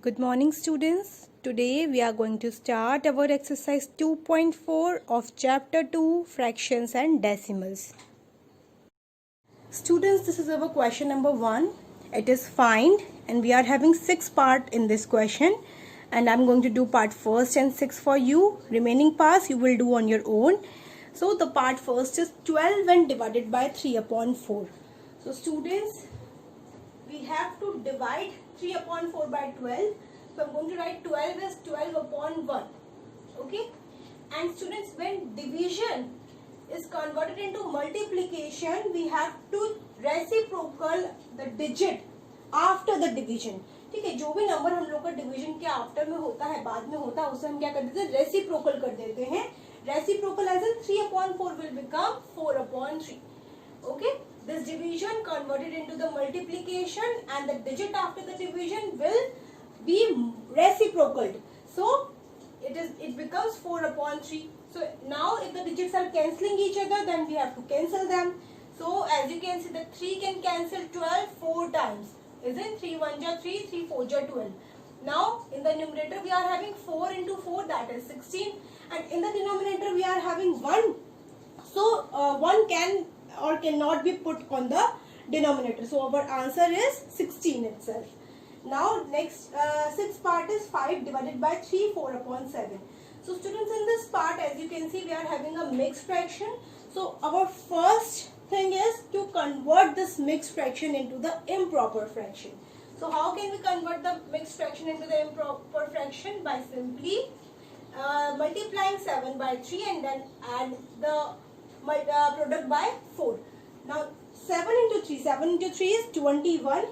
Good morning, students. Today we are going to start our exercise 2.4 of chapter 2 fractions and decimals. Students, this is our question number 1. It is find and we are having 6 parts in this question and I'm going to do part first and 6 for you. Remaining parts you will do on your own. So the part first is 12 when divided by 3 upon 4. So students, we have to divide 3 upon 4 by 12. So I'm going to write 12 as 12 upon 1. Okay. And students, when division is converted into multiplication, we have to reciprocal the digit after the division. ठीक है, जो भी number हम लोग का division के after में होता है, बाद में होता है, उसे हम क्या कर देते हैं, रेसिप्रोकल कर देते हैं. Reciprocal as in 3 upon 4 will become 4 upon 3. Okay. This division converted into the multiplication and the digit after the division will be reciprocal. So it becomes 4 upon 3. So now if the digits are cancelling each other, then we have to cancel them. So as you can see, the 3 can cancel 12 4 times. Isn't 3 1 ja 3, 3 4 ja 12. Now in the numerator we are having 4 into 4, that is 16, and in the denominator we are having 1. So 1 can or cannot be put on the denominator. So our answer is 16 itself. Now next 6th part is 5 divided by 3, 4 upon 7. So students, in this part as you can see we are having a mixed fraction. So our first thing is to convert this mixed fraction into the improper fraction. So how can we convert the mixed fraction into the improper fraction? By simply multiplying 7 by 3 and then add the product by 4. Now 7 into 3 is 21.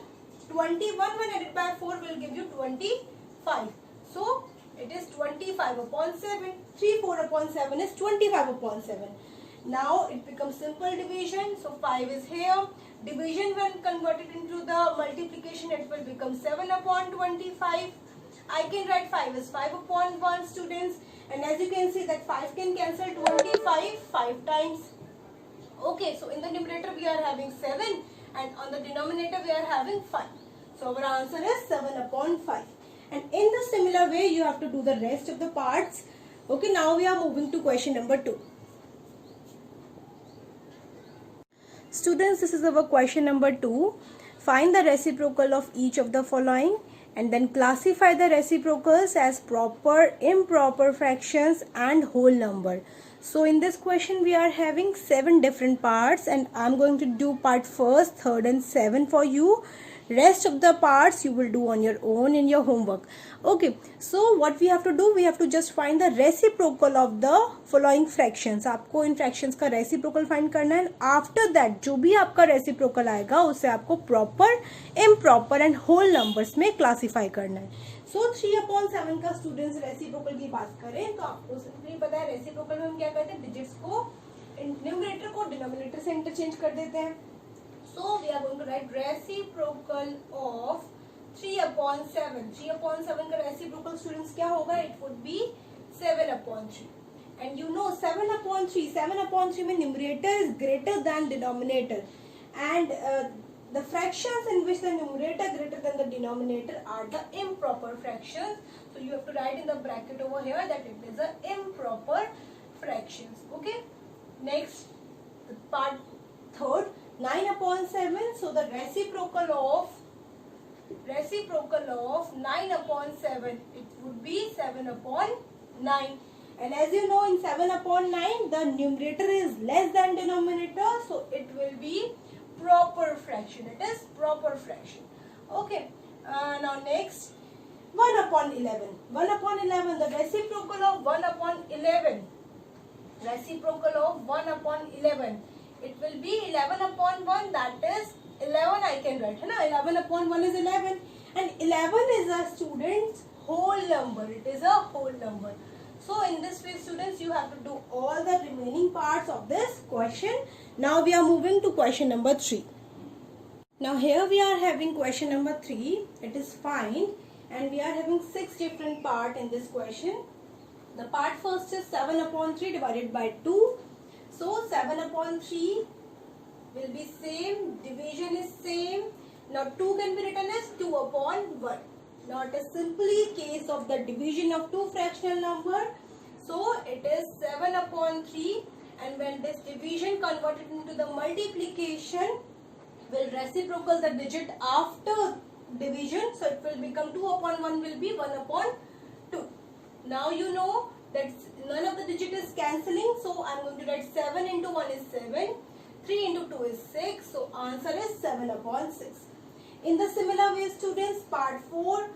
21 when added by 4 will give you 25. So it is 25 upon 7. 3 4 upon 7 is 25 upon 7. Now it becomes simple division. So 5 is here. Division when converted into the multiplication, it will become 7 upon 25. I can write 5 as 5 upon 1, students. And as you can see that 5 can cancel 25 5 times. Okay, so in the numerator we are having 7 and on the denominator we are having 5. So our answer is 7 upon 5. And in the similar way you have to do the rest of the parts. Okay, now we are moving to question number 2. Students, this is our question number 2. Find the reciprocal of each of the following and then classify the reciprocals as proper, improper fractions and whole number. So in this question we are having 7 different parts and I'm going to do part first, third and 7 for you. Rest of the parts you will do on your own in your homework. Okay, so what we have to do, we have to just find the reciprocal of the following fractions. आपको इन fractions का reciprocal find करना है. After that जो भी आपका reciprocal आएगा उसे आपको proper, improper and whole numbers में classify करना है. So 3 upon 7 का students reciprocal की बात करें तो आपको simply पता है reciprocal में हम क्या करते हैं, digits को numerator को denominator से interchange कर देते हैं. So we are going to write reciprocal of 3 upon 7. 3 upon 7 का reciprocal students क्या होगा? It would be 7 upon 3. And you know 7 upon 3. 7 upon 3 में numerator is greater than denominator. And the fractions in which the numerator greater than the denominator are the improper fractions. So you have to write in the bracket over here that it is the improper fractions. Okay. Next, part third. 9 upon 7, so the reciprocal of 9 upon 7, it would be 7 upon 9. And as you know, in 7 upon 9, the numerator is less than denominator, so it will be proper fraction. It is proper fraction. Okay, now next, 1 upon 11. 1 upon 11, the reciprocal of 1 upon 11. Reciprocal of 1 upon 11. It will be 11 upon 1, that is 11 I can write. 11 upon 1 is 11 and 11 is a student's whole number. It is a whole number. So in this way students you have to do all the remaining parts of this question. Now we are moving to question number 3. Now here we are having question number 3. It is find and we are having 6 different parts in this question. The part first is 7 upon 3 divided by 2. So 7 upon 3 will be same, division is same. Now 2 can be written as 2 upon 1. not a simply case of the division of two fractional number. So it is 7 upon 3, and when this division converted into the multiplication will reciprocal the digit after division, so it will become 2 upon 1 will be 1 upon 2. Now you know that none of the digit is cancelling, so I am going to write 7 into 1 is 7, 3 into 2 is 6, so answer is 7 upon 6. In the similar way, students, part 4,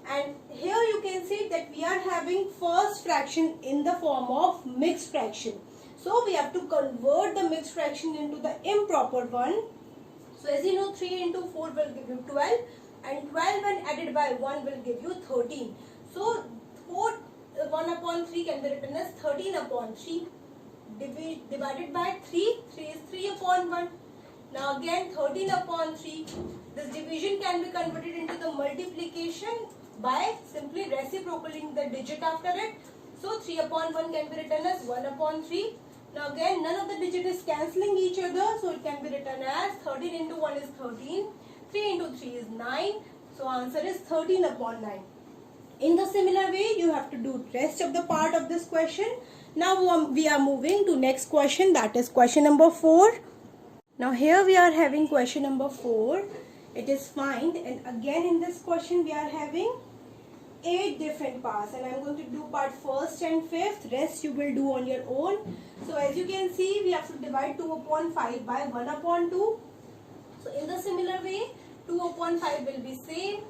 and here you can see that we are having first fraction in the form of mixed fraction. So we have to convert the mixed fraction into the improper one. So as you know, 3 into 4 will give you 12, and 12 when added by 1 will give you 13. So 1 upon 3 can be written as 13 upon 3 divided by 3. 3 is 3 upon 1. Now again 13 upon 3. This division can be converted into the multiplication by simply reciprocating the digit after it. So 3 upon 1 can be written as 1 upon 3. Now again none of the digit is cancelling each other, so it can be written as 13 into 1 is 13, 3 into 3 is 9, so answer is 13 upon 9. In the similar way, you have to do rest of the part of this question. Now we are moving to next question, that is question number 4. Now here we are having question number 4. It is find, and again in this question we are having 8 different parts, and I am going to do part 1st and 5th. Rest you will do on your own. So as you can see, we have to divide 2 upon 5 by 1 upon 2. So in the similar way, 2 upon 5 will be same.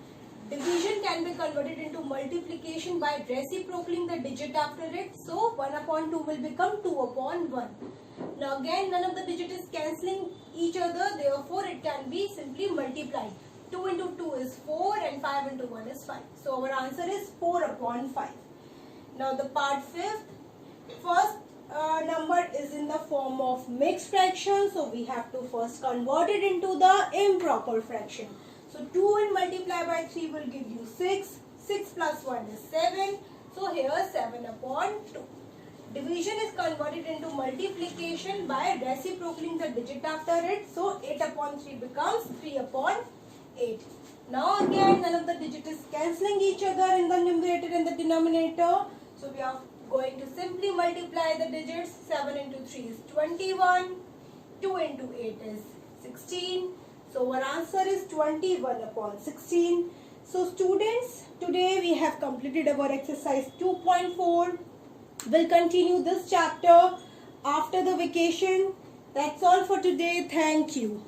Division can be converted into multiplication by reciprocating the digit after it. So 1 upon 2 will become 2 upon 1. Now again none of the digit is cancelling each other, therefore it can be simply multiplied. 2 into 2 is 4 and 5 into 1 is 5. So our answer is 4 upon 5. Now the part 5th, first number is in the form of mixed fraction, so we have to first convert it into the improper fraction. So 2 and multiply by 3 will give you 6. 6 plus 1 is 7. So here 7 upon 2. Division is converted into multiplication by reciprocating the digit after it. So 8 upon 3 becomes 3 upon 8. Now again none of the digit is cancelling each other in the numerator and the denominator. So we are going to simply multiply the digits. 7 into 3 is 21. 2 into 8 is 16. So our answer is 21 upon 16. So students, today we have completed our exercise 2.4. We'll continue this chapter after the vacation. That's all for today. Thank you.